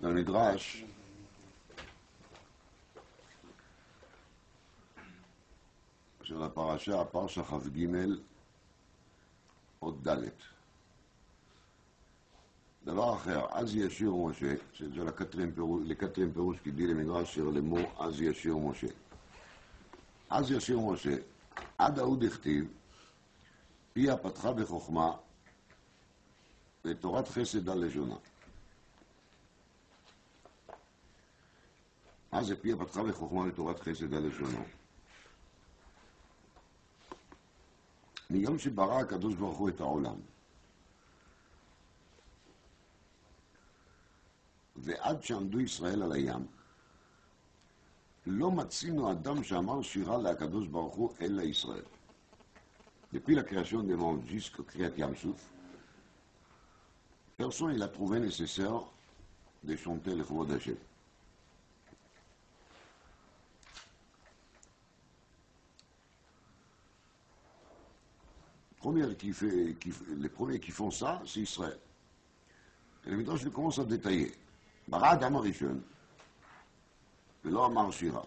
un midrash sur la paracha, Parsha Chav Gimel, Od Dalet. דבר אחר, אז ישיר משה, שזה לקטרים פירוש כי די למדרש שיר למו, אז ישיר משה. אז ישיר משה, עד ההוא דכתיב, פיה פתחה בחוכמה, ותורת חסד על לשונה. מה זה פיה פתחה בחוכמה ותורת חסד על לשונה? מיום שברא הקדוש ברוך הוא את העולם, ועד שעמדו ישראל על הים, לא מצינו אדם שאמר שירה לקדוש ברוך הוא אלא ישראל. Depuis la création des mondes jusqu'au Kriyat Yam-Souf, personne il a trouvé nécessaire de chanter le Chevod Hashem. Les premiers qui font ça, c'est Israël. Et le Midrash commence à détailler. ברא אדם הראשון, ולא אמר שירה.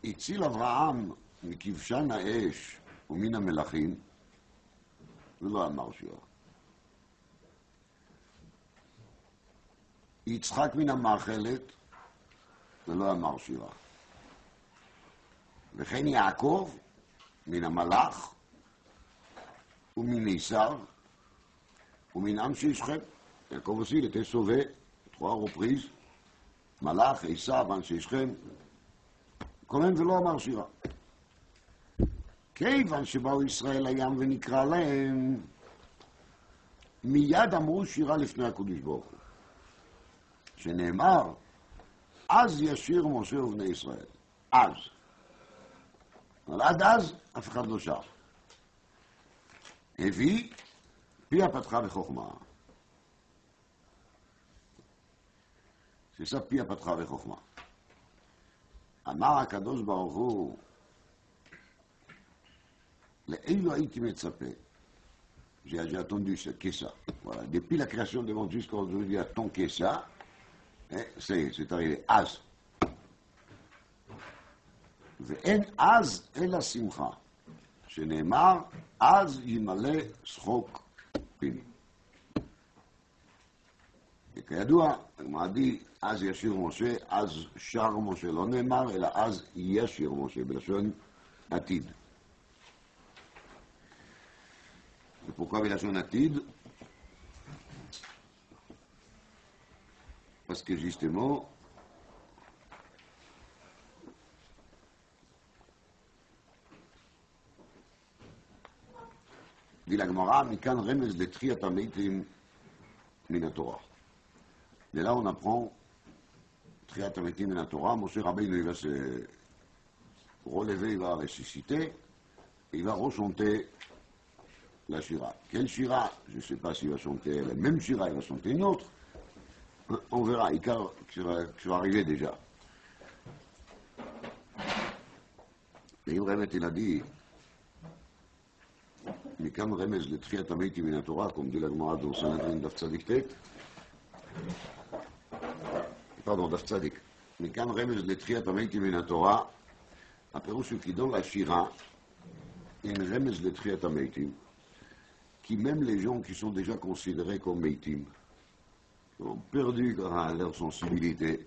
הציל אברהם מכבשן האש ומן המלאכים, ולא אמר שירה. יצחק מן המאכלת, ולא אמר שירה. וכן יעקב מן המלאך, ומן עשיו, ומן עם שישכם. Jacob aussi, il était sauvé 3 reprises. Malach, Esav, Anshe Shechem. Quand même, ולא אמר שירה. כיוון שבאו ישראל לים ונקרא להם, מיד אמרו שירה לפני הקדוש ברוך הוא. שנאמר, אז ישיר משה ובני ישראל. אז. אבל עד אז, אף אחד לא שר. הביא, פיה פתחה בחוכמה. C'est ça, פיה פתחה בחוכמה. אמר הקדוש ברוך הוא, לאילו הייתי מצפה, j'ai attendu que ça. Voilà. Depuis la création du monde jusqu'à aujourd'hui, attends que ça, c'est arrivé. אז. ואין אז אלא שמחה, שנאמר, אז ימלא שחוק פיני. וכידוע, מעדי, אז ישיר משה, אז שר משה, לא נאמר, אלא אז ישיר משה, בלשון עתיד. ופורקה בלשון עתיד, parce que justement, dit la Gemara, מכאן רמז לתחיית המתים מן התורה. Et là, on apprend Triat Hametim min Torah. Moshe Rabbeinu, il va se relever, il va ressusciter, et il va rechanter la Shira. Quelle Shira? Je ne sais pas s'il va chanter la même Shira, il va chanter une autre. On verra, qui va arriver déjà. Et Ibrahim, il a dit, מכאן רמז לתחיית המתים מן התורה, comme dit la Gemara dans Sanhedrin Daf Tzadik Tet. Pardon, דף צדיק. מכאן רמז לתחיית המתים מן התורה, הפירוש הוא כי dans la Shira, il רמז לתחיית המתים, qui même les gens qui sont déjà considérés comme métim ont perdu leur sensibilité.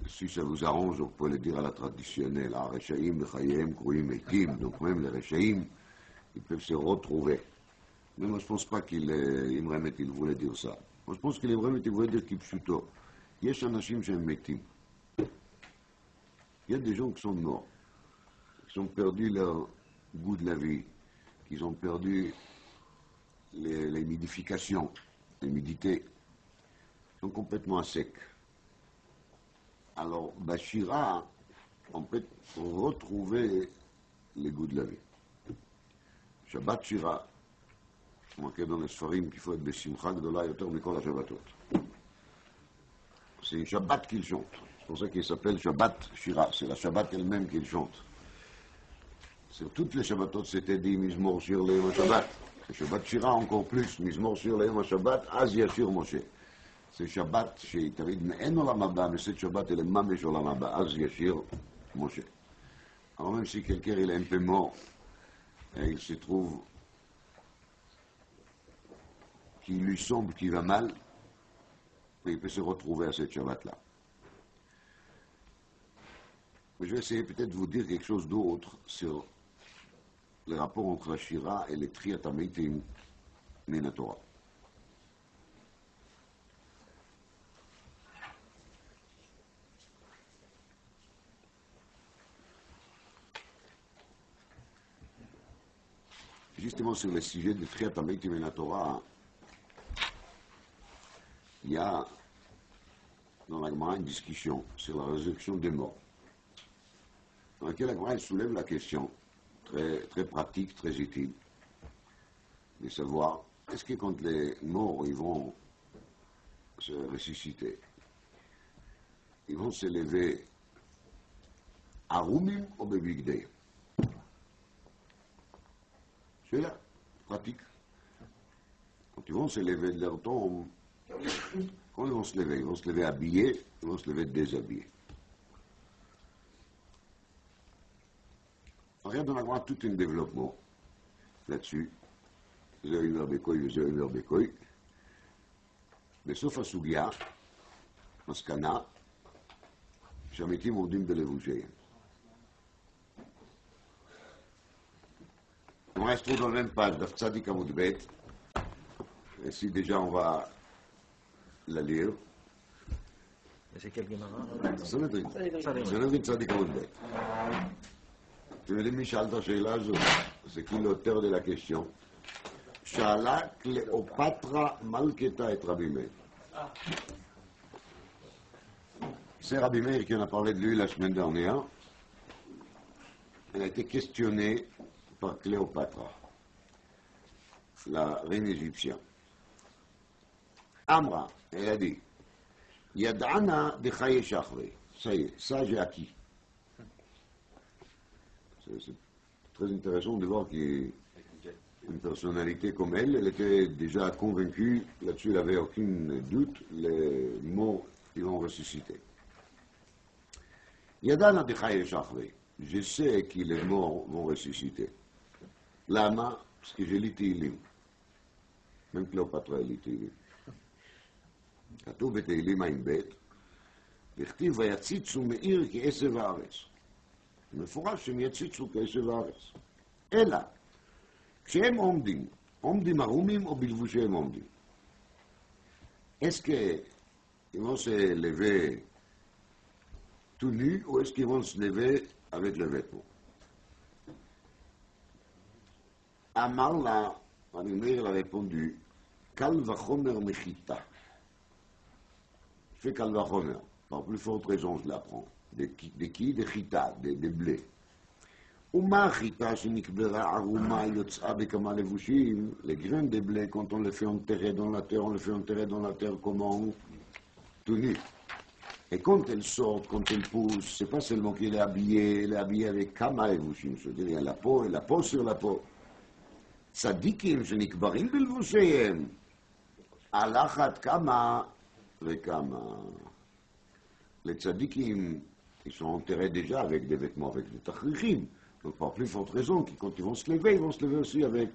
Si ça vous arrange, vous pouvez le dire à la traditionnelle, הרשעים בחייהם קרויים מתים, donc même les רשעים, ils peuvent se retrouver. Mais moi je pense pas qu'Imrem il voulait dire ça. Moi je pense qu'Imrem il voulait dire kipshuto. יש אנשים שהם מתים. Il y a des gens qui sont morts, qui ont perdu leur goût de la vie, qui ont perdu l'humidification, l'humidité, ils sont complètement à sec. Alors, Bashira, on peut retrouver les goûts de la vie. Shabbat Shira, marqué dans les Sfarim qu'il faut être Besimcha Gdola yoter mikol ha-Shabbatot. C'est une Shabbat qu'il chante. C'est pour ça qu'il s'appelle Shabbat Shira. C'est la Shabbat elle-même qu'il chante. Sur toutes les Shabbatot, c'était dit Mizmor Shir le Shabbat. Shabbat Shira encore plus, Mizmor sur le Yom HaShabbat, Az Yashir Moshe. C'est Shabbat chez Tavid Me'en Olam Haba, mais c'est Shabbat et le Mamesh Olam Haba, Az Yashir Moshe. Alors même si quelqu'un il est un peu mort, et il se trouve qu'il lui semble qu'il va mal, il peut se retrouver à cette Shabbat-là. Mais je vais essayer peut-être de vous dire quelque chose d'autre sur le rapport entre la Shira et les Triat HaMeitim min Torah. Justement sur le sujet de Triat HaMeitim min Torah, il y a dans la Gemara une discussion sur la résurrection des morts, dans laquelle la Gemara soulève la question très, très pratique, très utile, de savoir est-ce que quand les morts ils vont se ressusciter, ils vont se lever à Rumim ou Bebigdei? C'est là, pratique. Quand ils vont se lever de leur tombe, quand ils vont se lever habillés, ils vont se lever déshabillés. Regarde, on a tout un développement là-dessus. Mais sauf à Sougia, Maskana, שהמתים עומדים בלבושיהם. On reste dans la même page, Daf Tzadik Amud Bet. Ici déjà on va la lire. C'est quel Gemara? Sanhedrin Tzadik Amud Bet. אתם יודעים מי שאל את השאלה הזו? זה כאילו יותר de la question. שאלה קליאופטרה מלכתה את רבי מאיר. C'est Rabbi Meir qui en a parlé de lui la semaine dernière. Elle a été questionnée par Cléopâtre, la reine égyptienne. Amra, elle a dit, Yad'ana de Chaye Shachri. Ça y est, ça j'ai acquis. C'est très intéressant de voir qu'une personnalité comme elle, elle était déjà convaincue, là-dessus elle n'avait aucun doute, les morts ils vont ressusciter. Yad'ana de Chaye Shachri. Je sais que les morts vont ressusciter. Lama, parce que j'ai lu Tehillim. Même Cléopâtre a lu Tehillim. כתוב בתהילים ע"ב, וכתיב ויציצו מאיר כעשב הארץ. מפורש שהם יציצו כעשב הארץ. אלא, כשהם עומדים ערומים או בלבושיהם עומדים. Est-ce qu'ils vont se lever tout nus ou est-ce qu'ils vont se lever avec le vêtement? Amar la, Rabbi Meir a répondu, Kal vachomer mechita. Je fais Kal vachomer, par plus forte raison je l'apprends. De qui? De chita, de blé. Uma chita shenikbera aruma yotza bekama levushim. Les grains de blé, quand on les fait enterrer dans la terre, on les fait enterrer dans la terre comment? Tout nu. Et quand elle sort, quand elle pousse, c'est pas seulement qu'elle est habillée avec kama levushim, c'est-à-dire il y a la peau et la peau sur la peau. צדיקים שנקברים בלבושיהם, על אחת כמה וכמה. Les tzadikim, ils sont enterrés déjà avec des vêtements, avec des tachrichim. Donc par plus forte raison, que quand ils vont se lever aussi avec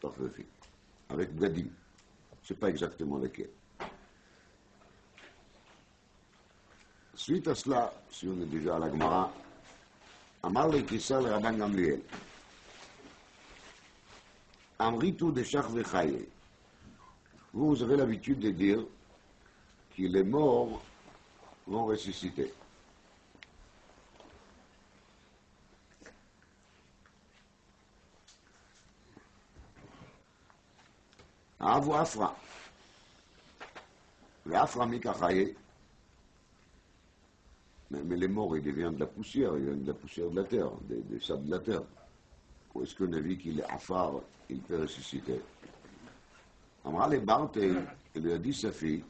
tachrichim, avec bgadim. Je ne sais pas exactement lesquels. Suite à cela, si on est déjà à la Gemara, Amar le Kissa le Rabban Gamliel. Amritu de Shach Vechaye. Vous avez l'habitude de dire que les morts vont ressusciter. Avu Afra. Le Afra Mikachaye. Mais les morts, ils deviennent de la poussière, ils viennent de la poussière de la terre, des sables de la terre. Ou est-ce qu'on a vu qu'il est afar, il peut ressusciter? Amra le Barte, il lui a dit sa fille,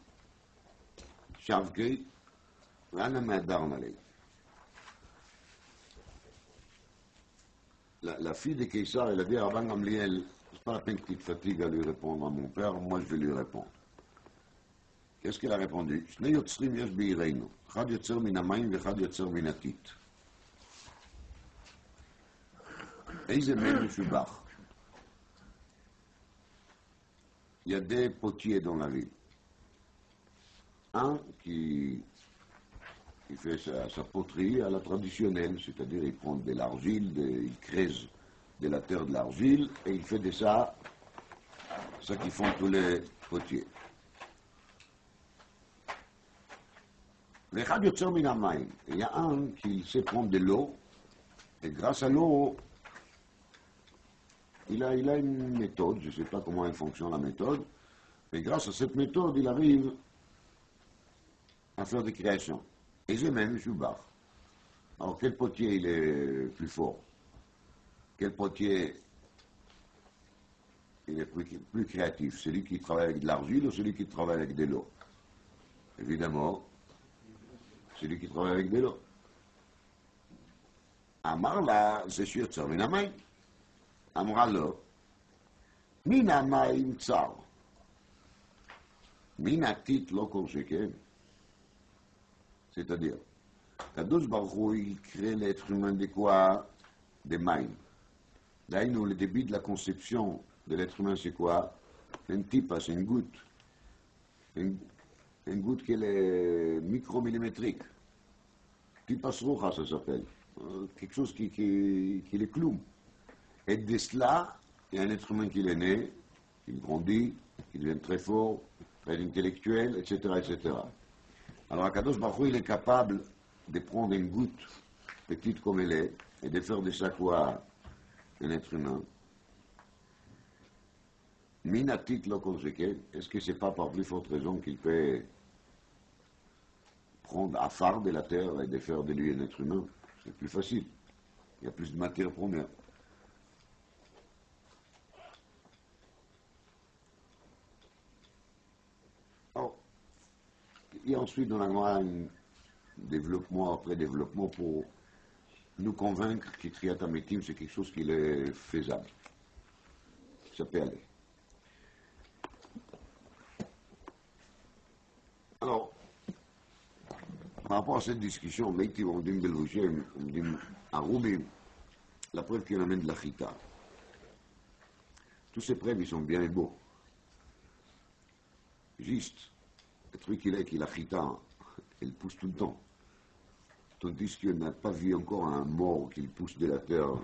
Shavkei, Rana Madarnale. La fille de Keïsar, elle a dit à Rabban Gamliel, pas la peine que tu te fatigues à lui répondre à mon père, moi je vais lui répondre. Qu'est-ce qu'il a répondu? שני יוצרים יש בעירנו, אחד יוצר מן המים ואחד יוצר מן הטיט. איזה מהם משובח? Il y a des potiers dans la ville. Un qui fait sa poterie à la traditionnelle, c'est-à-dire il prend de l'argile, il creuse de la terre de l'argile et il fait de ça qu'ils font tous les potiers. ואחד יוצר מן המים. Il y a un qui sait prendre de l'eau et grâce à l'eau, il a une méthode, je ne sais pas comment elle fonctionne la méthode, mais grâce à cette méthode, il arrive à faire des créations. Et j'ai même Schubach. Alors quel potier il est plus fort? Quel potier il est plus créatif? Celui qui travaille avec de l'argile ou celui qui travaille avec de l'eau? Évidemment, celui qui travaille avec de l'eau. אמר לה, זה שיוצר מן המים. אמרה לו, מן המים צר. מן הטיט לא כל שכן. C'est-à-dire, Kadosh Baruch Hu, il crée l'être humain de quoi? Des mains. Là, nous, le début de la conception de l'être humain, c'est quoi? Un type, c'est une goutte. Une goutte qui est micromillimétrique. Type asrocha, ça s'appelle. Quelque chose qui est cloum. Et de cela, il y a un être humain qui est né, qui grandit, qui devient très fort, très intellectuel, etc., etc. Alors, Akadosh Baruch Hu, il est capable de prendre une goutte petite comme elle est et de faire de ça quoi un être humain. Minatit lo kol sheken, est-ce que c'est pas par plus forte raison qu'il peut prendre à phare de la terre et de faire de lui un être humain? C'est plus facile. Il y a plus de matière première. Alors, il y a ensuite dans la Gemara un développement après développement pour nous convaincre que Triat HaMetim c'est quelque chose qui est faisable. Ça peut aller. Alors, par rapport à cette discussion, Meiti Omdim Belvushem, Omdim Arubim, la preuve qu'il amène de la chita. Tous ces preuves, ils sont bien et beaux. Juste, le truc qu'il est que la chita, elle pousse tout le temps. Tandis qu'on n'a pas vu encore un mort qu'il pousse de la terre,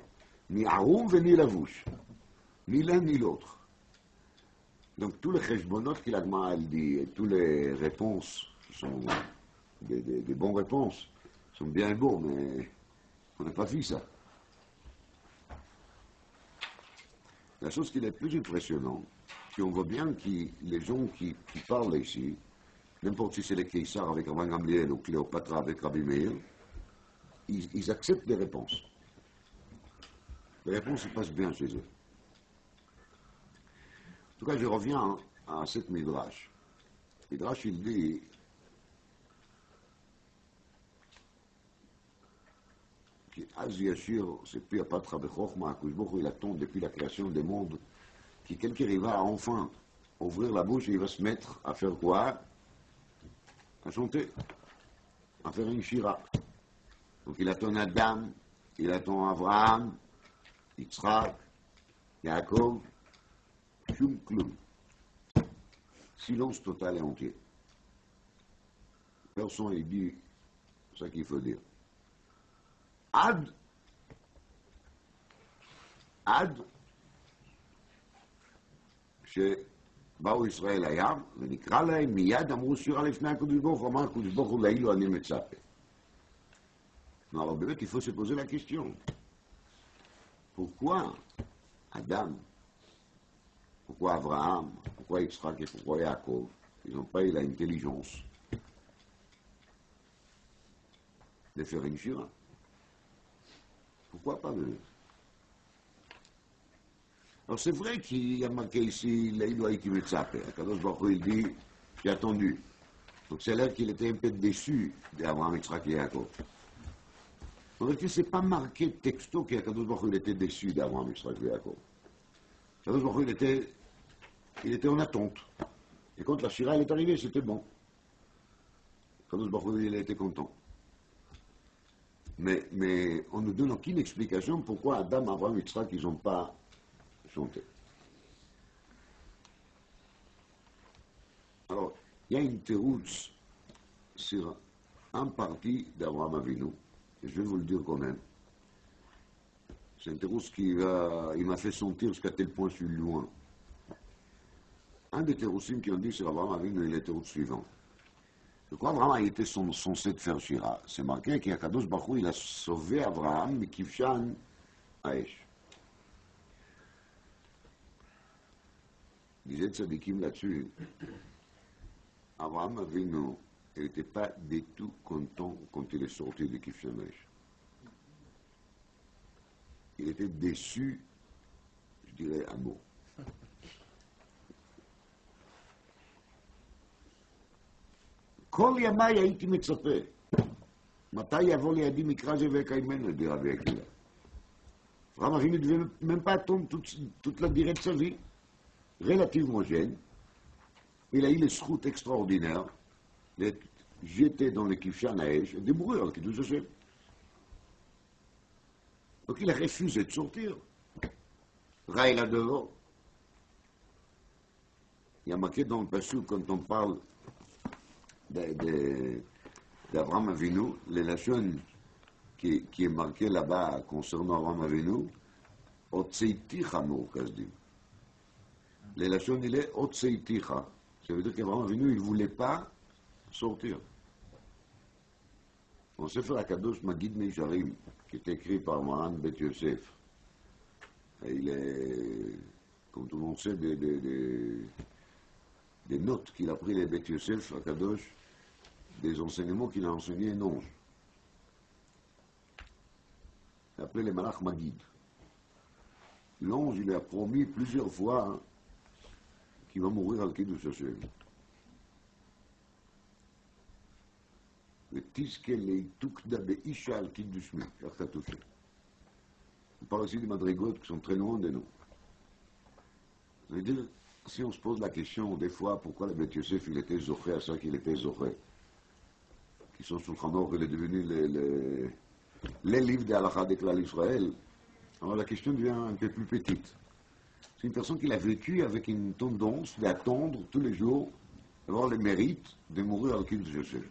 ni Arum ni la bouche, ni l'un ni l'autre. Donc tous les cheshbonot qu'il a dit, et toutes les réponses sont des bonnes réponses, sont bien beaux, mais on n'a pas vu ça. La chose qui est la plus impressionnante, c'est qu'on voit bien que les gens qui parlent ici, n'importe si c'est les Keïsar avec Rabban Gamliel ou Cléopâtre avec Rabbi Meir, ils acceptent les réponses. Les réponses se passent bien chez eux. En tout cas, je reviens à cette Midrash. Midrash, il dit qu'Az Yashir, c'est plus à Patra Bechorma, il attend depuis la création des mondes, que quelqu'un va enfin ouvrir la bouche et il va se mettre à faire quoi? À chanter, à faire une shira. Donc il attend Adam, il attend Abraham, Yitzhak, Yaakov, Shum Klum. Silence total et entier. Personne ne dit ce qu'il faut dire. Ad, שבאו ישראל הים, ונקרא להם, מיד אמרו שירה לפני הקדוש ברוך הוא, אמר הקדוש ברוך הוא לאילו אני מצפה. Alors באמת, il faut se poser la question. Pourquoi Adam, pourquoi Abraham, pourquoi Yitzhak et pourquoi Yaakov, ils n'ont pas eu l'intelligence de faire une shira? Pourquoi pas eux? Alors c'est vrai qu'il y a marqué ici, Leïlo Haïti Metzape, Akadosh Baruch Hu, il dit, j'ai attendu. Donc c'est là qu'il était un peu déçu d'Abraham, Yitzhak et Yaakov. En réalité, c'est pas marqué texto qu'Akadosh Baruch Hu était déçu d'Abraham, Yitzhak et Yaakov. Kadosh Baruch Hu, il était en attente. Et quand la Shira elle est arrivée, c'était bon. Kadosh Baruch Hu, il a été content. Mais on ne nous donne aucune explication pourquoi Adam, Abraham et Yitzhak, ils n'ont pas chanté. Alors, il y a une teroutz sur un parti d'Abraham Avinu, et je vais vous le dire quand même. C'est un teroutz il m'a fait sentir jusqu'à tel point je suis loin. Un des teroutzim qui ont dit sur Abraham Avinu, il est le teroutz suivant. De quoi Abraham a été censé de faire Shira? C'est marqué qu'Akadosh Baruch Hu, il a sauvé Abraham, mais Kivshan Aesh. Disait Tzadikim là-dessus, Abraham Avinu, il n'était pas du tout content quand il est sorti de Kivshan Aesh. Il était déçu, je dirais, à mot. כל ימיי הייתי מצפה. מתי יבוא לידי מקרא זה ויקיימנו, dit Rabbi Akiva. Abraham Avinu ne devait même pas attendre toute la durée de sa vie, relativement jeune. Il a eu les schroutes extraordinaires d'être jeté dans le Kivshan Aesh et de mourir al Kiddush Hashem. Donc il a refusé de sortir. Raï là devant. Il y a marqué dans le passage quand on parle d'Abraham Avinu, les lations qui est marqué là-bas concernant Abraham Avinu, Otseiticha Moukazdim. Les lations, il est Otseiticha. Ça veut dire qu'Abraham Avinu, il ne voulait pas sortir. On sait faire la Kadosh Magid Meisharim, qui est écrit par Maran Bet Yosef. Et il est, comme tout le monde sait, des notes qu'il a pris les Bet Yosef à Kadosh, des enseignements qu'il a enseignés un ange. Il appelé les Malach Magid. L'ange, il a promis plusieurs fois qu'il va mourir al Kiddush Hashem. Le tiske leitukda be'isha al Kiddush mi, car ça tout fait. On parle aussi des madrigotes qui sont très loin de nous. Ça veut dire, si on se pose la question des fois pourquoi le Bet Yosef il était zoché à ça qu'il était zoché, qui sont sous le Khamor, il est devenu les livres de Halakha d'Eklal Israël, alors la question devient un peu plus petite. C'est une personne qui a vécu avec une tendance d'attendre tous les jours, d'avoir le mérite de mourir al Kiddush Hashem.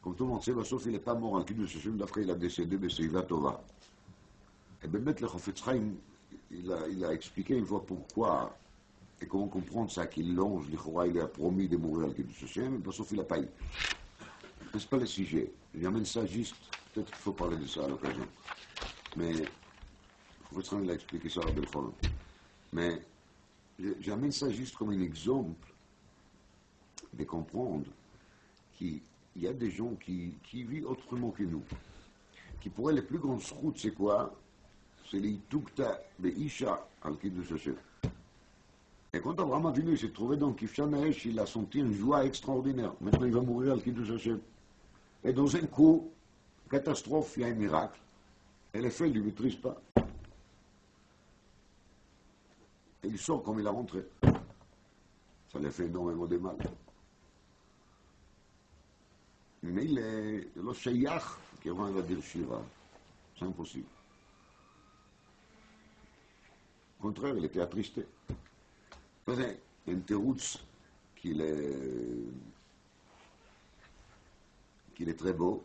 Comme tout le monde sait, sauf il n'est pas mort al Kiddush Hashem, d'après il a décédé de Seiva Tova. Et bien, le Chafetz Chaim, il a expliqué une fois pourquoi et comment comprendre ça qu'il l'ange, l'Ichora, il a promis de mourir al Kiddush Hashem, et sauf il n'a pas eu. Ce n'est pas le sujet. J'amène ça juste, peut-être qu'il faut parler de ça à l'occasion. Mais, le Chafetz Chaim, il a expliqué ça à Belchol. Mais, j'amène ça juste comme un exemple de comprendre qu'il y a des gens qui vivent autrement que nous. Qui pourraient les plus grandes routes, c'est quoi? C'est les Tukta Be'isha al Kiddush Hashem. Et quand Abraham Avinu s'est trouvé dans Kivshan Aesh, il a senti une joie extraordinaire. Maintenant, il va mourir al Kiddush Hashem. Et dans un coup, catastrophe, il y a un miracle. Et les faits ne lui maîtrisent pas. Et il sort comme il a rentré. Ça lui fait énormément de mal. Mais il est le Shayach qui va dire Shira. C'est impossible. Au contraire, il était attristé. C'est un teroutz qu'il est très beau,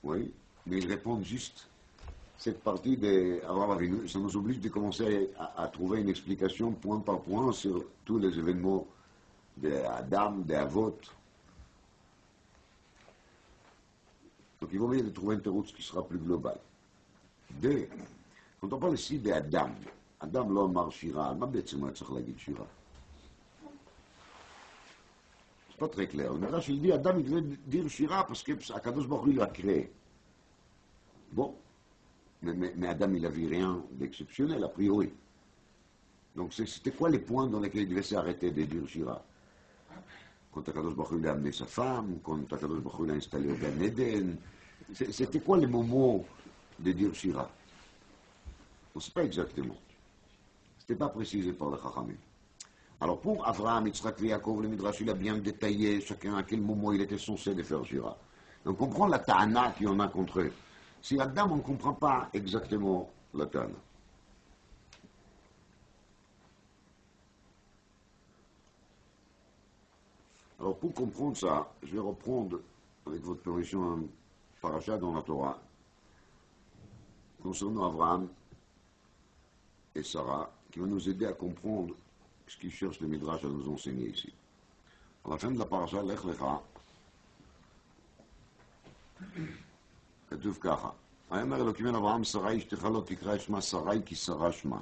oui, mais il répond juste cette partie d'Abraham Avinu. Ça nous oblige de commencer à trouver une explication point par point sur tous les événements d'Adam, d'Avot. Donc il vaut mieux de trouver un teroutz qui sera plus global. Quand on parle ici d'Adam, Adam לא אמר שירה, מה בעצם היה צריך להגיד שירה? C'est pas très clair. Le Midrash, il dit, Adam, il devait dire Shira parce que Akadosh Baruch Hu l'a créé. Bon. Mais Adam, il n'avait rien d'exceptionnel, a priori. Donc, c'était quoi les points dans lesquels il devait s'arrêter de dire Shira? Quand Akadosh Baruch Hu a amené sa femme, quand Akadosh Baruch Hu l'a installé au Gan Eden, c'était quoi les moments de dire Shira? On ne sait pas exactement. Ce n'était pas précisé par le Chachamim. Alors pour Avraham, Yitzhak et Yaakov, le Midrash, il a bien détaillé chacun à quel moment il était censé les faire Shira. Donc on comprend la ta'ana qu'il y en a contre eux. Si là-dedans, on ne comprend pas exactement la ta'ana. Alors pour comprendre ça, je vais reprendre, avec votre permission, un parasha dans la Torah, concernant Avraham et Sarah, qui va nous aider à comprendre ce qu'il cherche le Midrash à nous enseigner ici. À la fin de la parasha, Lech Lecha, כתוב ככה, ויאמר אלוקים אל אברהם, שרה אשתך לא תקרא את שמה שרי כי שרה שמה.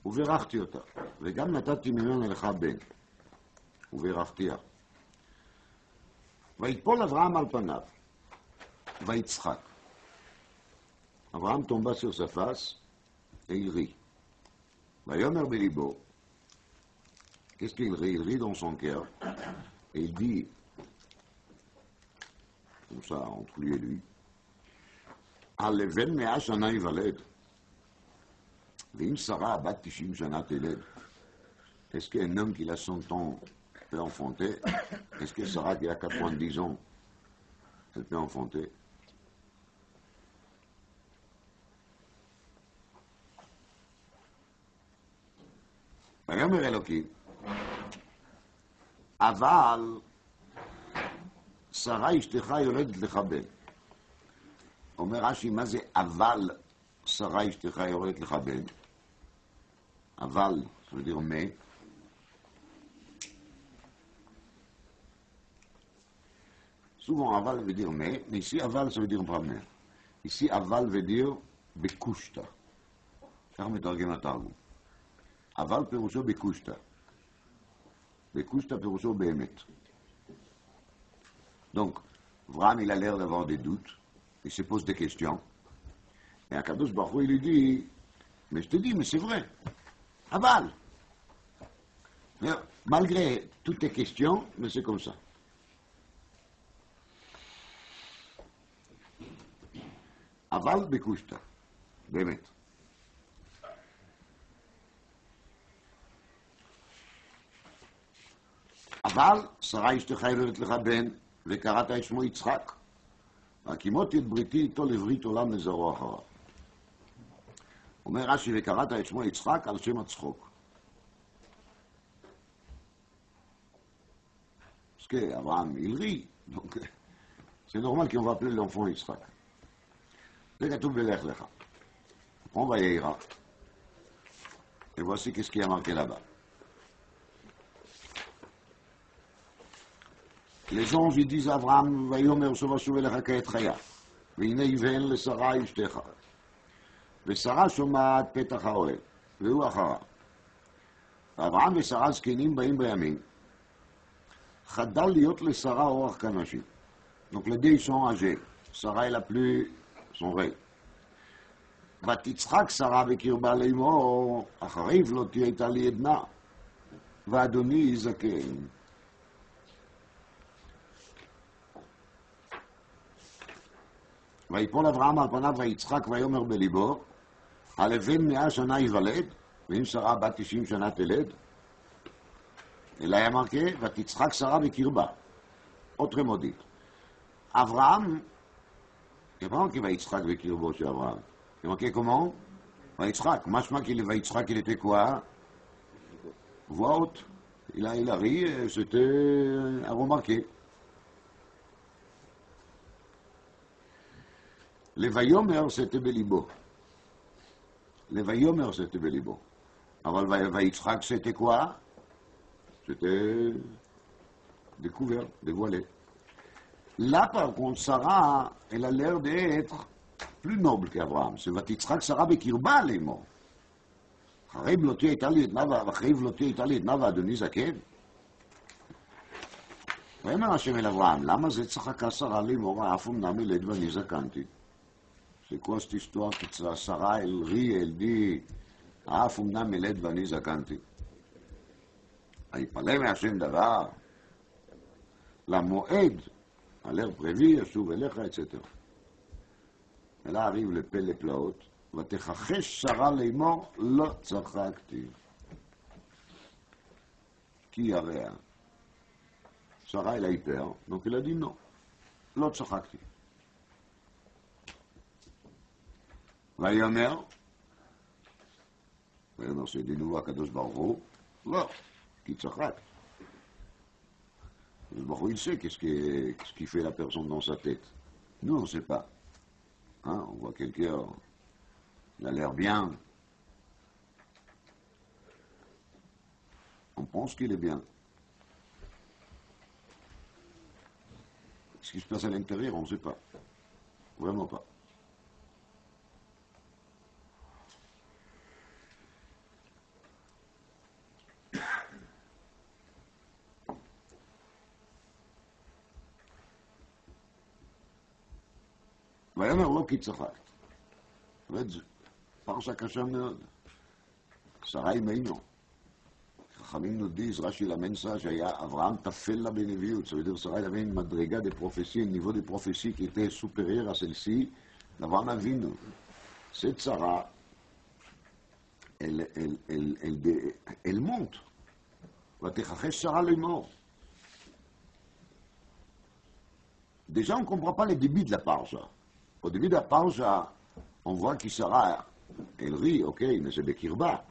וברכתי אותה, וגם נתתי ממנה לך בן, וברכתיה. ויפול אברהם על פניו, ויצחק. אברהם tomba sur sa face, et il rit. ויאמר בליבו, qu'est-ce qu'il rit? Il rit dans son cœur, et il dit, comme ça, entre lui et lui, הלבן 100 שנה ייוולד, ואם שרה בת 90 שנה תלד. Est-ce qu'un homme qui a 100 ans peut enfanter? Est-ce que Sarah qui a 90 ans, elle peut enfanter? ויאמר אלוקים, אבל שרה אשתך יולדת לך בן. אומר רש"י, מה זה אבל שרה אשתך יולדת לך בן? אבל, ça veut dire mais. Souvent aval veut dire mais ici aval ça veut dire pas mais. Ici aval veut dire בקושטה. כך מתרגם התרגום. אבל פירושו בקושטה. בקושטה פירושו באמת. Donc, Avraham, il a l'air d'avoir des doutes, il se pose des questions. Et Akadosh Baruch Hu, il lui dit, mais je te dis, mais c'est vrai, aval. Mais malgré toutes tes questions, mais c'est comme ça. Aval bekushta, באמת. אבל שרה אשתך יולדת לך בן, וקראת את שמו יצחק, והקימותי את בריתי איתו לברית עולם לזרוע אחריו. אומר רש"י, וקראת את שמו יצחק על שם הצחוק. Parce qu'Abraham, il rit, donc c'est normal qu'on va appeler l'enfant Yitzhak. זה כתוב בלך לך. On va y et voici qu'est-ce qui est marqué là-bas. Les anges ils disent à Abraham, ויאמר שוב אשוב אליך כעת חיה, והנה יבן לשרה אשתך. ושרה שומעת פתח האוהל, והוא אחריו. ואברהם ושרה זקנים באים בימים, חדל להיות לשרה אורח כנשים. Donc les deux ils sont âgés. Sarah est la plus son règne. ותצחק שרה בקרבה לאמור, אחריו לא תהיה איתה לי עדנה, ואדוני זקן. ויפול אברהם על פניו ויצחק ויאמר בליבו, הלבן 100 שנה ייוולד, ואם שרה בת 90 שנה תלד. אלא היה מרקה, ותצחק שרה בקרבה. autrement dit, Abraham, il n'y a pas marqué Vaïtzrak Vekirbo chez Abraham. Il y a marqué comment? Vaïtzrak. Machma qu'il est Vaïtzrak, il était quoi? Voix haute. Il a ri, c'était à remarquer. Les Vayomer, c'était Belibo. Les Vayomer, c'était Belibo. Alors Vaïtzrak, c'était quoi? C'était découvert, dévoilé. Là, par contre, Sarah, elle a l'air d'être plus noble qu'Abraham. C'est Vatitzrak Sarah Bekirba, les mots. אחריו לא תהיה איתה לי עדנה, ואחריו לא תהיה איתה לי עדנה, ואדוני זקן. ויאמר השם אל אברהם, למה זה צחקה שרה לאמור, אף אמנם ילד ואני זקנתי? C'est quoi cette histoire que Sarah, elle rit, elle dit, אף אמנם ילד ואני זקנתי? היפלא מהשם דבר, למועד, à l'heure prévue, ישוב אליך, etc. Et là arrive le pelle et plaote, ותכחש שרה לאמור, לא צחקתי. כי יראה. שרה elle a eu peur, donc elle a dit non. לא צחקתי. ויאמר, c'est de nouveau הקדוש ברוך הוא, לא, כי צחק. הקדוש ברוך הוא, il sait qu'est-ce qui fait la personne dans sa tête. Nous, on ne sait pas. Hein, on voit quelqu'un, il a l'air bien. On pense qu'il est bien. Ce qui se passe à l'intérieur, on ne sait pas. Vraiment pas. ויאמר לא כי צחקת. פרשה קשה מאוד. שרה אימנו. חכמים nous disent, Rashi l'amène ça, Abraham tafel la bénéviout, ça veut dire Sarah avait une madriga des prophéties, un niveau de prophétie qui était supérieur à celle-ci d'Abraham Avinu. Cette Sarah, elle monte. Vatechachesh Sarah le mort. Déjà, on ne comprend pas le début de la parja. Au début de la parja, on voit que Sarah, elle rit, ok, mais c'est Bekirba.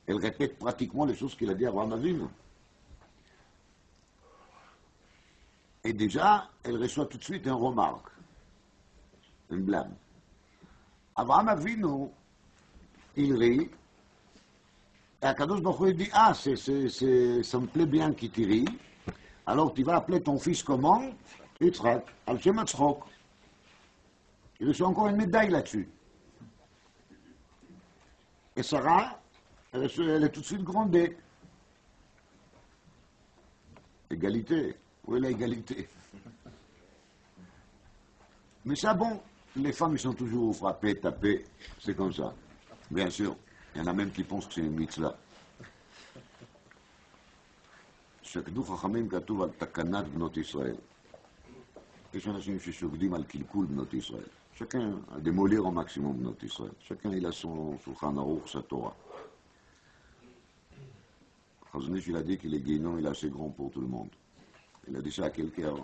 Elle répète pratiquement les choses qu'il a dit à Abraham Avinu. Et déjà, elle reçoit tout de suite une remarque, un blâme. Abraham Avinu, il rit, et Akadosh Baruch Hu dit, ah, ça me plaît bien qu'il te rit, alors tu vas appeler ton fils comment? Yitzhak, al Shem Hatzchok. Il reçoit encore une médaille là-dessus. Et Sarah, elle est tout de suite grondée. Égalité. Où est la égalité? Mais ça, bon, les femmes, ils sont toujours frappées, tapées. C'est comme ça. Bien sûr. Il y en a même qui pensent que c'est une mitzvah. שקדו חכמים כתוב על תקנת בנות ישראל. יש אנשים ששוקדים על קלקול בנות ישראל. Chacun a démolir au maximum notre Israël. Chacun il a son Shulchan Aruch, sa Torah. Chazonish, il a dit que les guénons, il est assez grand pour tout le monde. Il a dit ça à quelqu'un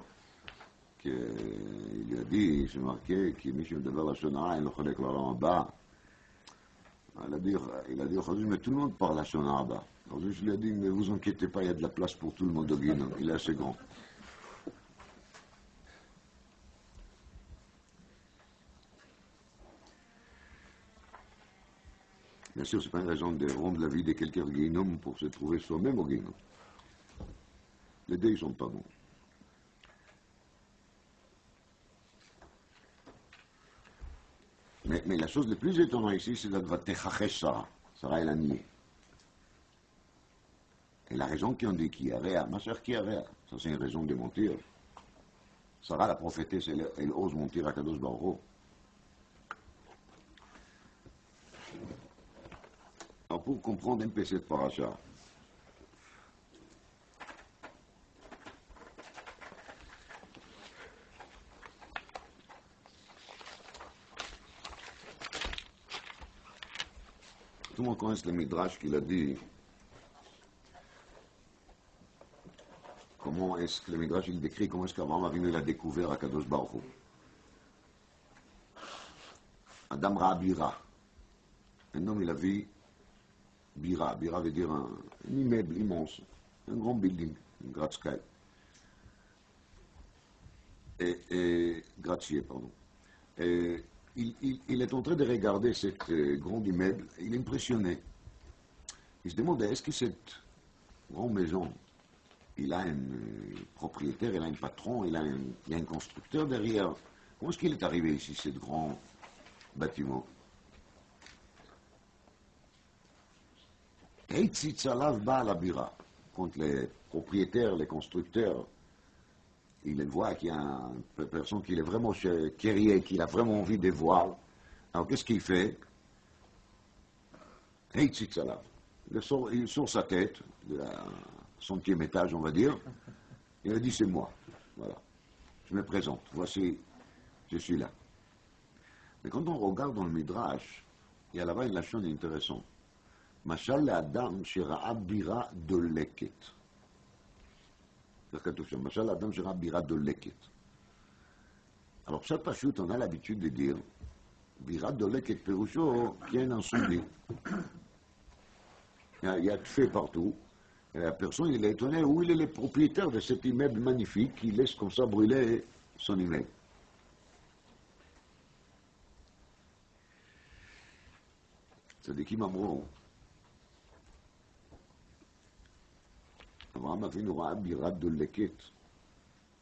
qu'il lui a dit, c'est marqué, que Michel Dever la Shonara, il le déclaré en bas. Il a dit, Chazonish, mais tout le monde parle la Shonara bas. Chazonish lui a dit, mais vous inquiétez pas, il y a de la place pour tout le monde au guénon. Il est assez grand. Bien sûr, ce n'est pas une raison de rendre la vie de quelqu'un au guénom pour se trouver soi-même au guénom. Les deux, ils ne sont pas bons. Mais la chose la plus étonnante ici, c'est la Vatechachesh Sarah. Sarah, elle a nié. Et la raison qui ont dit qui avait, ma soeur qui avait, ça c'est une raison de mentir. Sarah, la prophétesse, elle ose mentir à Kadosh Baruch Hu. Alors pour comprendre un peu cette paracha, tout le monde connaît le Midrash qu'il a dit. Comment est-ce que le Midrash il décrit comment est-ce qu'Abraham Avinu il a découvert Akadosh Baruch Hu. Adam Ra-Bira. Un homme il a vu Bira. Bira veut dire un immeuble immense, un grand building, un gratte-sky. Et gratte-ciel, pardon. Et il est en train de regarder cet grand immeuble, il est impressionné. Il se demande, est-ce que cette grande maison, il a un propriétaire, il a un patron, il a un constructeur derrière. Comment est-ce qu'il est arrivé ici, ce grand bâtiment? Quand les propriétaires, les constructeurs, ils voient qu'il y a une personne qui est vraiment curieux, qui a vraiment envie de voir. Alors qu'est-ce qu'il fait? Il sort sa tête, de la 100e étage, on va dire, il a dit c'est moi. Voilà. Je me présente. Voici, je suis là. Mais quand on regarde dans le Midrash, il y a là-bas une lachon intéressante. Mashal l'Adam shera'a bira doleket. C'est כתוב שם, משל האדם שראה בירה דולקת. Alors, פשט פשוט, on a l'habitude de dire, בירה דולקת פירושו, qu'il y a un incendie. Il y a de feu partout. Et la personne, il est étonné où il est le propriétaire de cet immeuble magnifique qui laisse comme ça brûler son immeuble. צדיקים אמרו, אברהם אבינו ראה בירה דולקת,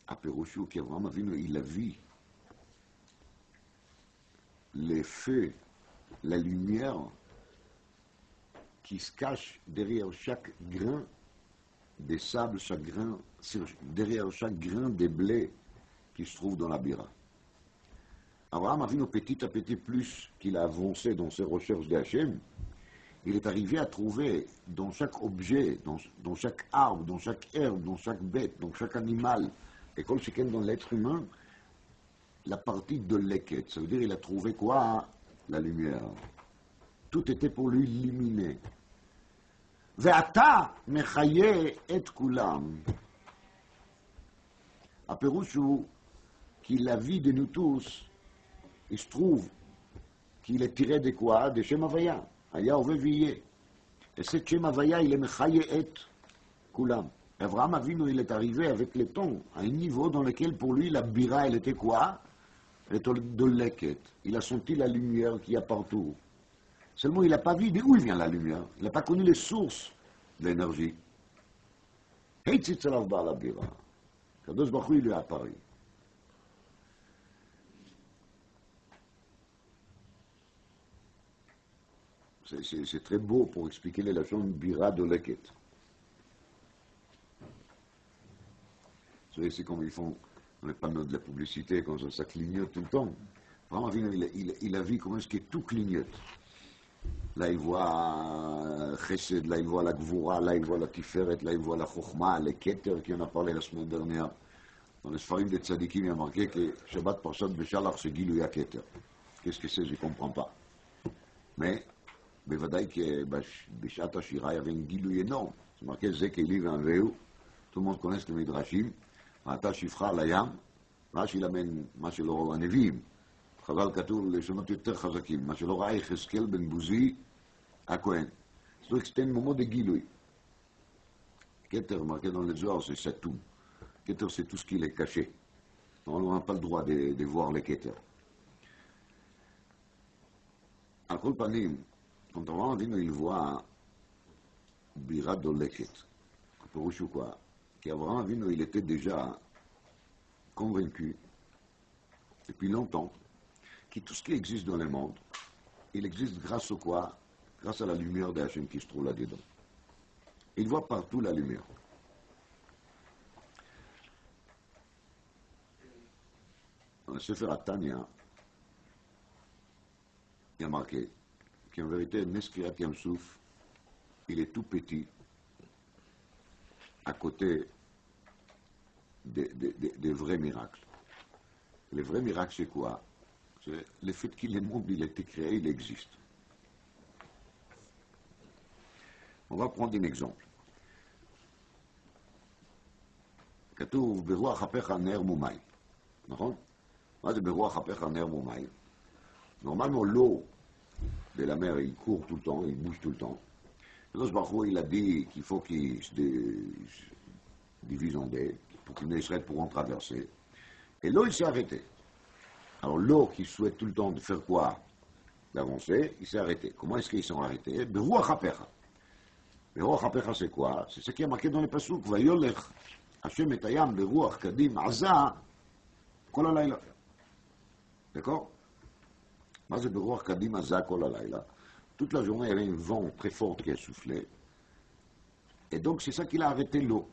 הפירוש הוא כי אברהם אבינו il a vu les feux, la lumière qui se cache derrière chaque grain de sable, derrière chaque grain de blé qui se trouve dans la bira. Abraham Avinu, petit à petit, plus qu'il a avancé dans ses recherches d'Hachem, il est arrivé à trouver dans chaque objet, dans chaque arbre, dans chaque herbe, dans chaque bête, dans chaque animal, et comme chacun dans l'être humain, la partie de l'équette. Ça veut dire qu'il a trouvé quoi? La lumière. Tout était pour lui illuminé. Ve'ata mechaye et kulam. A Pérouchou, qui la vie de nous tous, il se trouve qu'il est tiré de quoi? De Shem Havaya. Aya Oveviyé. Et ce Shem Havaya, il est mechaye et kulam. Abraham Avinu, il est arrivé avec le temps à un niveau dans lequel pour lui la bira, elle était quoi? Elle était de l'équette. Il a senti la lumière qu'il y a partout. Seulement, il n'a pas vu d'où vient la lumière. Il n'a pas connu les sources de l'énergie. Heitzitz alav ba'al bira. Kadosh Baruch Hu, il lui a apparu. C'est très beau pour expliquer les leçons de bira de l'équette. Vous savez, c'est comme ils font dans les panneaux de la publicité, quand ça clignote tout le temps. Vraiment, il a vu comment est-ce que tout clignote. Là, il voit Chesed, là, il voit la Gvura, là, il voit la Tiferet, là, il voit la Chokhma, les Keter, qui en a parlé la semaine dernière. Dans les Sfarim des Tzadikim, il y a marqué que Shabbat Parshat Beshalach, c'est Gilou Keter. Qu'est-ce que c'est? Je ne comprends pas. Mais, בוודאי que בשעת השירה, il y avait un גילוי énorme. C'est marqué, זה כלי וענווהו. Tout le monde connaît le Midrashim. ואתה שפחה על הים, רש"י למד מה שלא ראו הנביאים. חז"ל כתוב לשונות יותר חזקים, מה שלא ראה יחזקאל בן בוזי הכהן. C'est-à-dire que c'était un moment de גילוי. Keter, marqué dans le Zohar, c'est Satoum. Keter, c'est tout ce qui est caché. On n'a pas le droit de voir les Keter. À Kol Panim, quand Abraham Avinu, il voit Bira Doleket. פירוש הוא quoi? Qu'Abraham Avinu, il était déjà convaincu depuis longtemps que tout ce qui existe dans le monde, il existe grâce au quoi? Grâce à la lumière de Hachem qui se trouve là-dedans. Il voit partout la lumière. Dans le Sefer Tanya, il y a marqué qu'en vérité, Neskirat Yam Souf, il est tout petit à côté des vrais miracles. Les vrais miracles, c'est quoi? C'est le fait que le monde, il a été créé, il existe. On va prendre un exemple. כתוב ברוח אפיך נר מומי, נכון? מה זה ברוח אפיך נר מומי? Normalement, l'eau de la mer, il court tout le temps, il bouge tout le temps. Kadosh Baruch Hu, il a dit qu'il faut qu'il se divise en deux, pour qu'il ne serait pour en traverser. Et l'eau, il s'est arrêté. Alors l'eau qui souhaite tout le temps de faire quoi? D'avancer, il s'est arrêté. Comment est-ce qu'ils sont arrêtés? Beruach hapecha. Beruach hapecha, c'est quoi? C'est ce qui est marqué dans les pasuk. Vayolech Hashem et hayam beruach kadim aza kol halayla. D'accord? Mais c'est beruach kadim aza kol halayla. Toute la journée, il y avait un vent très fort qui a soufflé. Et donc, c'est ça qui a arrêté l'eau.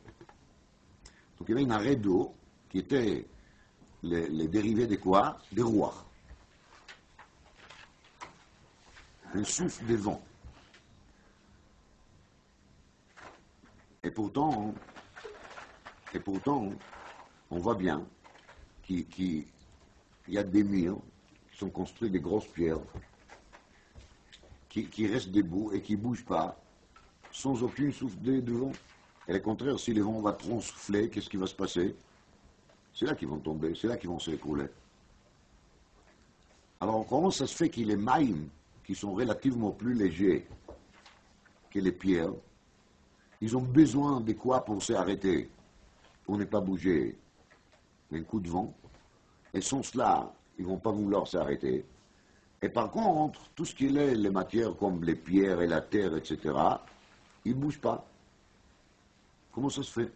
Donc, il y avait un arrêt d'eau qui était les dérivés de quoi? Des rouards. Un souffle de vent. Et pourtant, on voit bien qu'il y a des murs qui sont construits de grosses pierres. qui reste debout et qui ne bouge pas, sans aucune souffle de vent. Et au contraire, si le vent va trop souffler, qu'est-ce qui va se passer? C'est là qu'ils vont tomber, c'est là qu'ils vont s'écrouler. Alors comment ça se fait que les maïms, qui sont relativement plus légers que les pierres, ils ont besoin de quoi pour s'arrêter, pour ne pas bouger d'un coup de vent, et sans cela, ils ne vont pas vouloir s'arrêter. Et par contre, tout ce qui est les matières comme les pierres et la terre, etc., ils ne bougent pas. Comment ça se fait?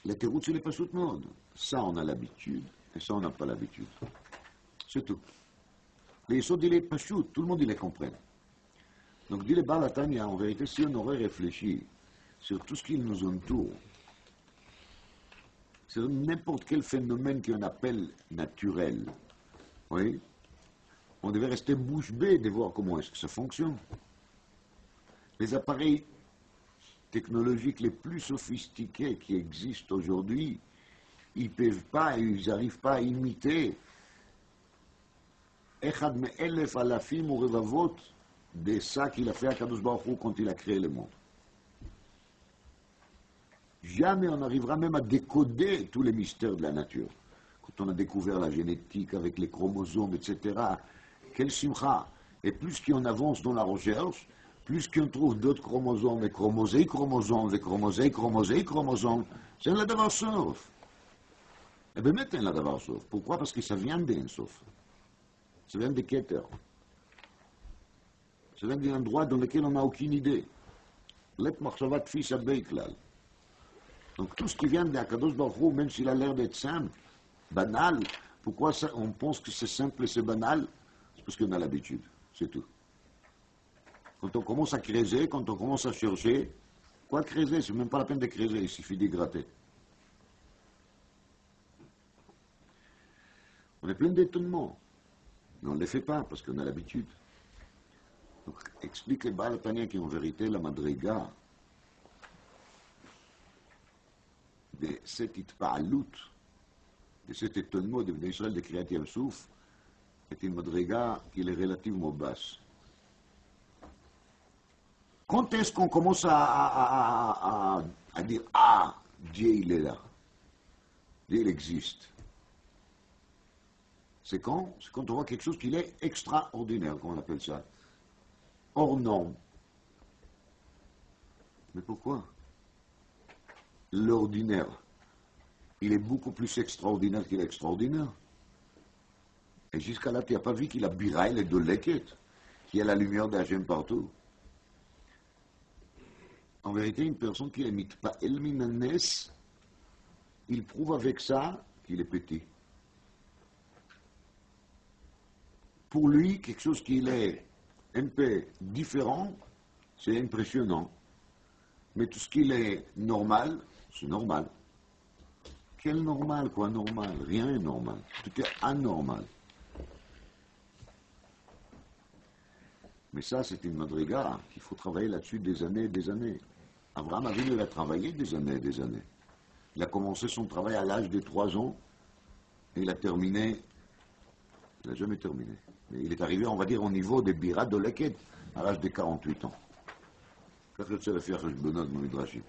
Les terroutes, c'est les pas de mode. Ça, on a l'habitude, et ça, on n'a pas l'habitude. C'est tout. Les choses, il est pas tout le monde, il les comprend. Donc, dit le Baal HaTanya, en vérité, si on aurait réfléchi sur tout ce qui nous entoure, sur n'importe quel phénomène qu'on appelle naturel, oui, on devait rester bouche bée de voir comment est-ce que ça fonctionne. Les appareils technologiques les plus sophistiqués qui existent aujourd'hui, ils peuvent pas, ils n'arrivent pas à imiter Echad me'elef alafim ou revavot de ça qu'il a fait à Kadosh Baruch Hu quand il a créé le monde. Jamais on n'arrivera même à décoder tous les mystères de la nature. Quand on a découvert la génétique avec les chromosomes, etc., quel simcha! Et plus qu'on avance dans la recherche, plus qu'on trouve d'autres chromosomes, et chromosomes, c'est un ladavar sof. Et bien maintenant, un ladavar sof. Pourquoi? Parce que ça vient d'un sof. Ça vient des Keter. Ça vient d'un endroit dans lequel on n'a aucune idée. Let marchavat fils abeiklal. Donc tout ce qui vient d'Akadosh Baruch Hu, même s'il a l'air d'être simple, banal, pourquoi ça, on pense que c'est simple et c'est banal? C'est parce qu'on a l'habitude, c'est tout. Quand on commence à creuser, quand on commence à chercher, quoi creuser? C'est même pas la peine de creuser, il suffit de gratter. On est plein d'étonnements, mais on ne les fait pas parce qu'on a l'habitude. Donc explique les Baal HaTanya qu'en vérité, la madriga de cet itpa'alut, de cet étonnement de Israël de Kriyat Yam Souf, est une madriga qui est relativement basse. Quand est-ce qu'on commence à dire « Ah, Dieu il est là, Dieu il existe ». C'est quand on voit quelque chose qui est extraordinaire, qu'on appelle ça, hors norme. Mais pourquoi? L'ordinaire, il est beaucoup plus extraordinaire qu'il est extraordinaire. Et jusqu'à là, tu n'as pas vu qu'il a birail et de leket, qu'il y a la lumière d'Hachem partout. En vérité, une personne qui n'imite pas El Minanes, il prouve avec ça qu'il est petit. Pour lui, quelque chose qui est un peu différent, c'est impressionnant. Mais tout ce qui est normal, c'est normal. Quel normal, quoi, normal? Rien n'est normal. Tout est anormal. Mais ça, c'est une madriga qu'il faut travailler là-dessus des années et des années. Abraham Avinu, il a travaillé des années et des années. Il a commencé son travail à l'âge de 3 ans et il a terminé. Il n'a jamais terminé. Mais il est arrivé, on va dire, au niveau des birat de Leket à l'âge de 48 ans. Qu'est-ce que tu sais faire ce bonheur de mon midrashim?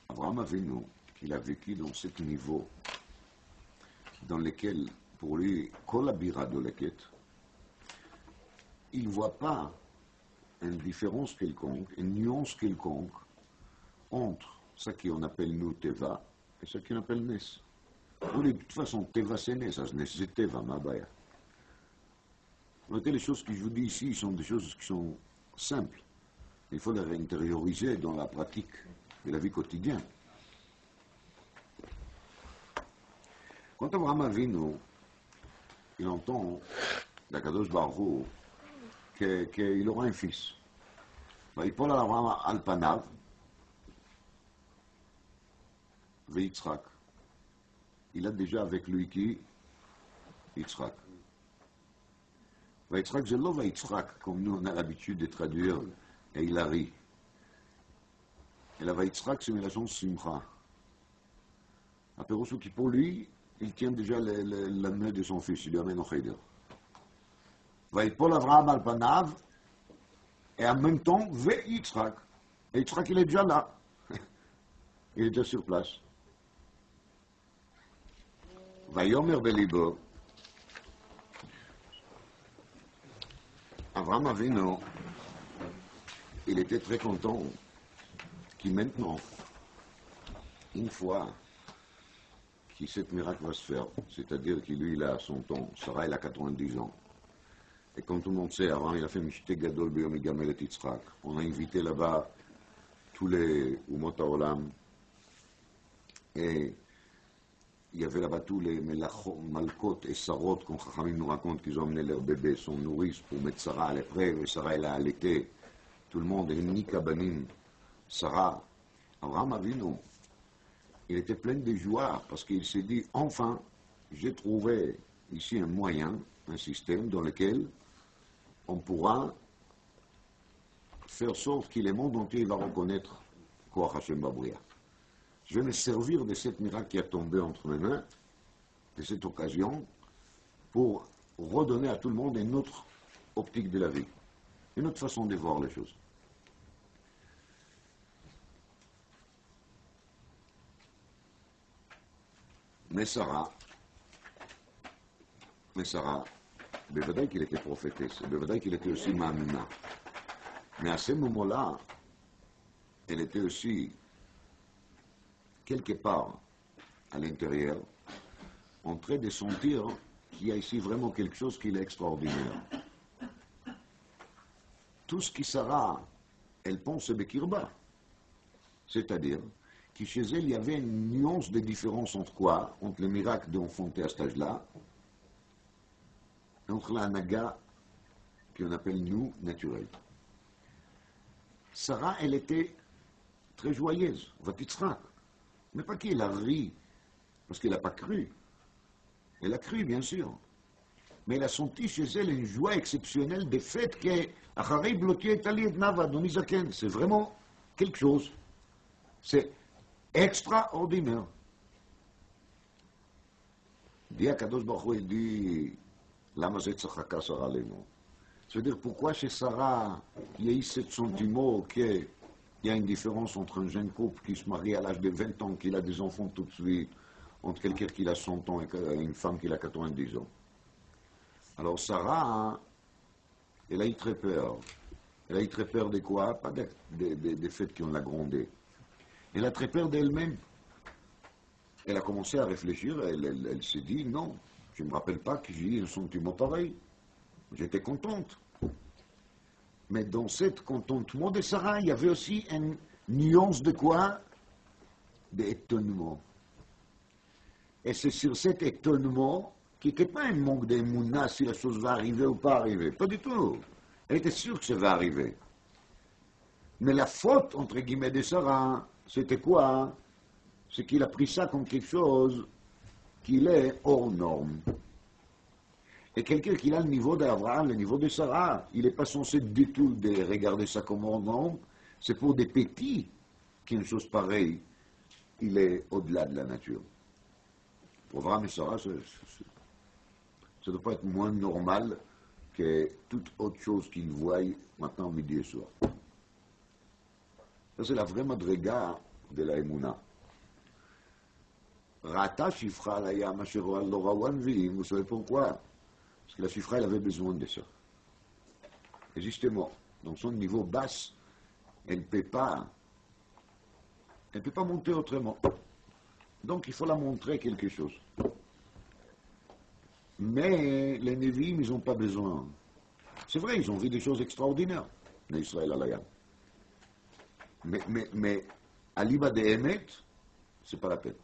Abraham Avinu, qu'il a vécu dans ce niveau, dans lequel, pour lui, Kolabira de Leket, il ne voit pas une différence quelconque, une nuance quelconque entre ce qu'on appelle nous Teva et ce qu'on appelle Nes. Pour lui, de toute façon, Teva c'est Nes, Nes c'est Teva, Mabaya. Les choses que je vous dis ici sont des choses qui sont simples. Il faut les réintérioriser dans la pratique de la vie quotidienne. Quand Abraham Avinu, il entend d'Akadosh Baruch Hu qu'il aura un fils. Il parle à Abraham al-Panav, Yitzhak. Il a déjà avec lui qui? Yitzhak. Yitzhak, c'est l'eau Yitzhak, comme nous on a l'habitude de traduire, et il a ri. Et la Yitzhak, c'est une relation simcha. Un Pérousseau qui, pour lui, il tient déjà la main de son fils, il lui amène au Cheder. Vaïpol Avraham al Panav, et en même temps, Yitzhak. Et Yitzhak, il est déjà là. Il est déjà sur place. Vayomer Belibo, Avraham Avinu, il était très content qui maintenant, une fois que cette miracle va se faire, c'est-à-dire qu'il lui il a son temps, Sarah il a 90 ans, et comme tout le monde sait, avant il a fait Mishte Gadol Beyom Yigamel et Yitzhak, on a invité là-bas tous les Umot HaOlam, et il y avait là-bas tous les Malkot et Sarot, comme Chachamim nous racontent qu'ils ont amené leur bébé, son nourrice, pour mettre Sarah à l'épreuve, et Sarah elle a allaité, tout le monde, et Nika Banim, Sarah, Avraham Avinu, il était plein de joie parce qu'il s'est dit, enfin, j'ai trouvé ici un moyen, un système dans lequel on pourra faire sorte que le monde entier va reconnaître quoi Hashem Babouya. Je vais me servir de cette miracle qui a tombé entre mes mains, de cette occasion, pour redonner à tout le monde une autre optique de la vie, une autre façon de voir les choses. Mais Sarah, בוודאי qu'il était prophétesse, בוודאי qu'il était aussi מאמינה. Mais à ce moment-là, elle était aussi, quelque part, à l'intérieur, en train de sentir qu'il y a ici vraiment quelque chose qui est extraordinaire. Tout ce qui Sarah, elle pense Bekirba, c'est-à-dire que chez elle, il y avait une nuance de différence entre quoi? Entre le miracle d'enfanter à cet âge-là, et entre la naga, qu'on appelle nous, naturelle. Sarah, elle était très joyeuse, Vatitzrak. Mais pas qu'elle a ri, parce qu'elle n'a pas cru. Elle a cru, bien sûr. Mais elle a senti chez elle une joie exceptionnelle du fait que Acharei bloqué et Ali et Nava, Donizaken, c'est vraiment quelque chose. C'est extraordinaire. Dit Akadosh Baruch Hu, il dit, Lama zet tzachaka Sarah leno. C'est-à-dire, pourquoi chez Sarah, il y a eu ce sentiment qu'il y a une différence entre un jeune couple qui se marie à l'âge de 20 ans, qui a des enfants tout de suite, entre quelqu'un qui a 100 ans et une femme qui a 90 ans. Alors Sarah, elle a eu très peur. Elle a eu très peur de quoi? Pas des faits qui ont la grondé. Elle a très peur d'elle-même. Elle a commencé à réfléchir, elle s'est dit, non, je ne me rappelle pas que j'ai eu un sentiment pareil. J'étais contente. Mais dans cet contentement de Sarah, il y avait aussi une nuance de quoi? D'étonnement. Et c'est sur cet étonnement qui n'était pas un manque d'émouna si la chose va arriver ou pas arriver. Pas du tout. Elle était sûre que ça va arriver. Mais la faute, entre guillemets, de Sarah, c'était quoi? C'est qu'il a pris ça comme quelque chose qu'il est hors norme. Et quelqu'un qui a le niveau d'Abraham, le niveau de Sarah, il n'est pas censé du tout de regarder ça comme hors norme. C'est pour des petits qu'une chose pareille, il est au-delà de la nature. Pour Abraham et Sarah, ça ne doit pas être moins normal que toute autre chose qu'ils voient maintenant midi et soir. Ça, c'est la vraie madriga de la Emouna. Rata Shifra la Yama Shiro Lorawan Vim, vous savez pourquoi? Parce que la Shifra, elle avait besoin de ça. Et justement, dans son niveau basse, elle ne peut pas monter autrement. Donc il faut la montrer quelque chose. Mais les Névim, ils n'ont pas besoin. C'est vrai, ils ont vu des choses extraordinaires, les Israël Alayam. Mais à l'Iba de Emet, c'est pas la peine.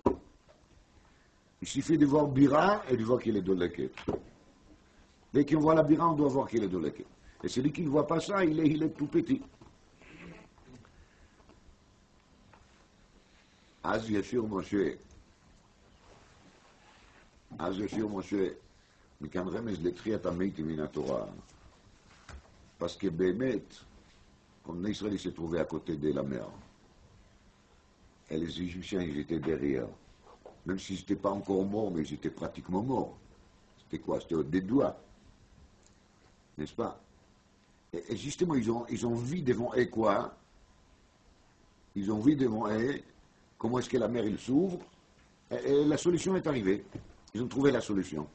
Il suffit de voir Bira et de voir qu'il est de l'Eket. Dès qu'on voit la Bira, on doit voir qu'il est de l'Eket. Et celui qui ne voit pas ça, il est tout petit. אז ישיר משה, מכאן רמז לתחיית המתים מן התורה. Parce que באמת, comme Israël s'est trouvé à côté de la mer, et les Égyptiens, ils étaient derrière. Même s'ils n'étaient pas encore morts, mais ils étaient pratiquement morts. C'était quoi? C'était des doigts. N'est-ce pas? Et justement, ils ont vu devant eux quoi? Ils ont vu devant eux comment est-ce que la mer, il s'ouvre, et la solution est arrivée. Ils ont trouvé la solution.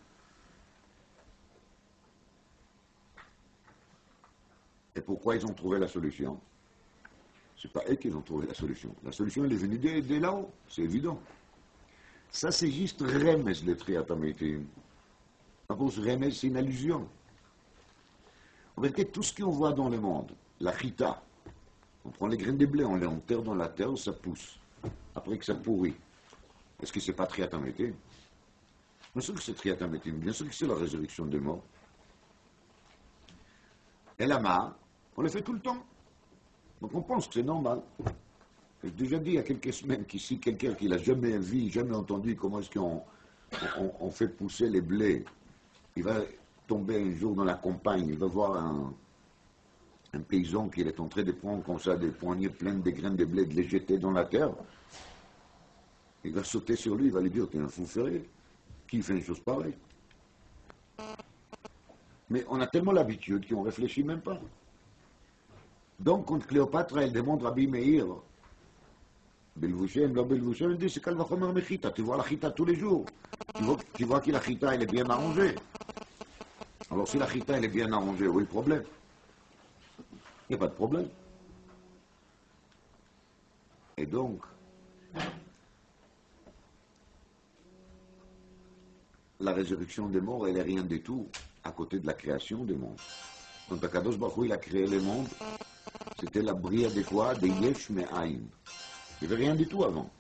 Et pourquoi ils ont trouvé la solution? C'est pas eux qui ont trouvé la solution. La solution, elle est venue de là-haut, c'est évident. Ça, c'est juste Remez, le Triatamétim. En plus, Remez, c'est une allusion. En vérité, tout ce qu'on voit dans le monde, la chita, on prend les graines de blé, on les enterre dans la terre, ça pousse. Après que ça pourrit. Est-ce que c'est pas Triatamétim? Bien sûr que c'est Triatamétim, bien sûr que c'est la résurrection des morts. Et la main, on le fait tout le temps. Donc on pense que c'est normal. J'ai déjà dit il y a quelques semaines qu'ici, quelqu'un qui n'a jamais vu, jamais entendu comment est-ce qu'on fait pousser les blés, il va tomber un jour dans la campagne, il va voir un paysan qui est en train de prendre comme ça des poignées pleines de graines de blé, de les jeter dans la terre. Il va sauter sur lui, il va lui dire, t'es un fou furieux. Qui fait une chose pareille? Mais on a tellement l'habitude qu'on ne réfléchit même pas. Donc, quand Cléopâtre, elle demande Rabbi Meir, Belvouchem, elle dit, c'est Kalvachomer Mechita, tu vois la chita tous les jours. Tu vois que la chita, elle est bien arrangée. Alors, si la chita, elle est bien arrangée, où est le problème? Il n'y a pas de problème. Et donc, la résurrection des morts, elle n'est rien du tout à côté de la création des mondes. Quand Akadosh Baruch Hu, il a créé les mondes, c'était la bria de quoi? De Yesh Me'ayin. Il n'y avait rien du tout avant.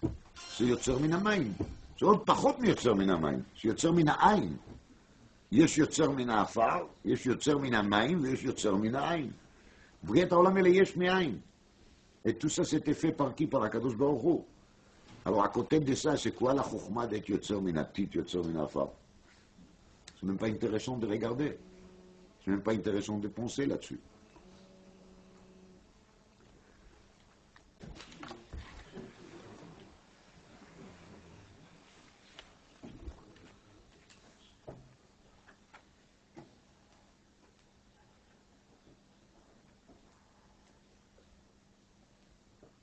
C'est Yotzer Min HaMayim. C'est עוד פחות מיוצר מן המים, שיוצר מן העין. יש יוצר מן האפר, יש יוצר מן המים ויש יוצר מן העין. בריאת העולם אלה יש מאין. Et tout ça, c'était fait par qui? Par Akadosh Baruch Hu. Alors, à côté de ça, c'est quoi la chokhma d'être yotzer min hatit, yotzer min afar? C'est même pas intéressant de regarder. C'est même pas intéressant de penser là-dessus.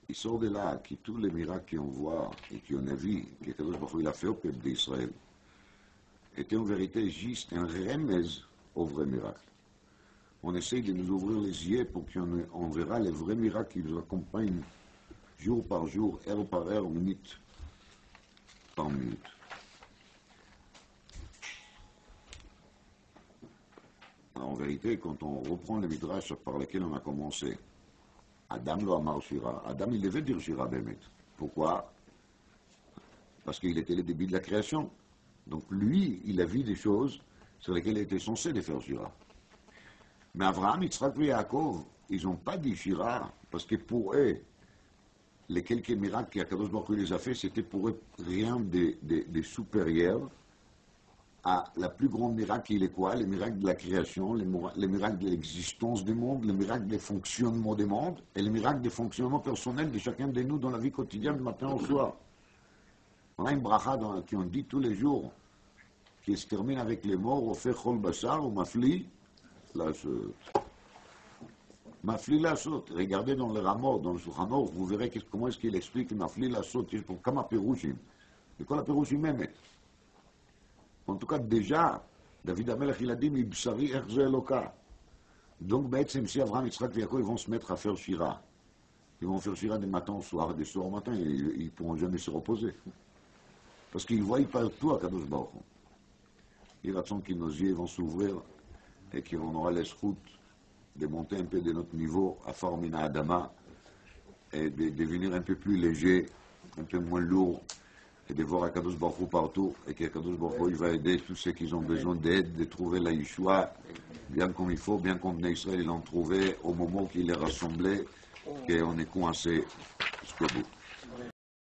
Il sort de là que tous les miracles qu'on voit et qu'on a vus, que Kadosh Baruch Hu il a fait au peuple d'Israël, étaient en vérité juste un remez au vrai miracle. On essaye de nous ouvrir les yeux pour qu'on verra les vrais miracles qui nous accompagnent jour par jour, heure par heure, minute par minute. Alors, en vérité, quand on reprend le midrash par lequel on a commencé, Adam lo amar shira. Adam, il devait dire shira bémet. Pourquoi? Parce qu'il était le début de la création. Donc lui, il a vu des choses sur lesquelles il était censé les faire shira. Mais Abraham, Yitzhak et Yaakov, ils n'ont pas dit shira, parce que pour eux, les quelques miracles qu'Akadosh Baruch Hu les a fait, c'était pour eux rien de supérieur à la plus grande miracle, il est quoi? Les miracles de la création, les miracles de l'existence du monde, les miracles du fonctionnement du monde, et les miracles du fonctionnement personnel de chacun de nous dans la vie quotidienne, du matin au soir. On a une bracha qui on dit tous les jours, qui se termine avec les morts, au fait chol bashar, ou mafli lasot. Mafli lasot. Regardez dans le Ramor, dans le Shulchan Aruch, vous verrez comment est-ce qu'il explique mafli lasot, pour kama perushim. De quoi la perushim même? En tout cas, déjà, David Amelech, il a dit, Mibsari erze eloka. Donc, si Abraham, Yitzhak et Yaakov, ils vont se mettre à faire shira. Ils vont faire shira des matins au soir, des soirs au matin, et ils ne pourront jamais se reposer. Parce qu'ils voient partout à Kadosh Baruch Hu. Il attend que nos yeux vont s'ouvrir et qu'on aura l'escoute de monter un peu de notre niveau à Formina Adama et de devenir un peu plus léger, un peu moins lourd, et de voir Akadosh Baruch Hu partout, et qu'Akadosh Baruch Hu il va aider tous ceux qui ont besoin d'aide, de trouver la Yeshua, bien comme il faut, bien comme Israël l'ont trouvé, au moment qu'il est rassemblé, qu'on est coincé jusqu'au bout.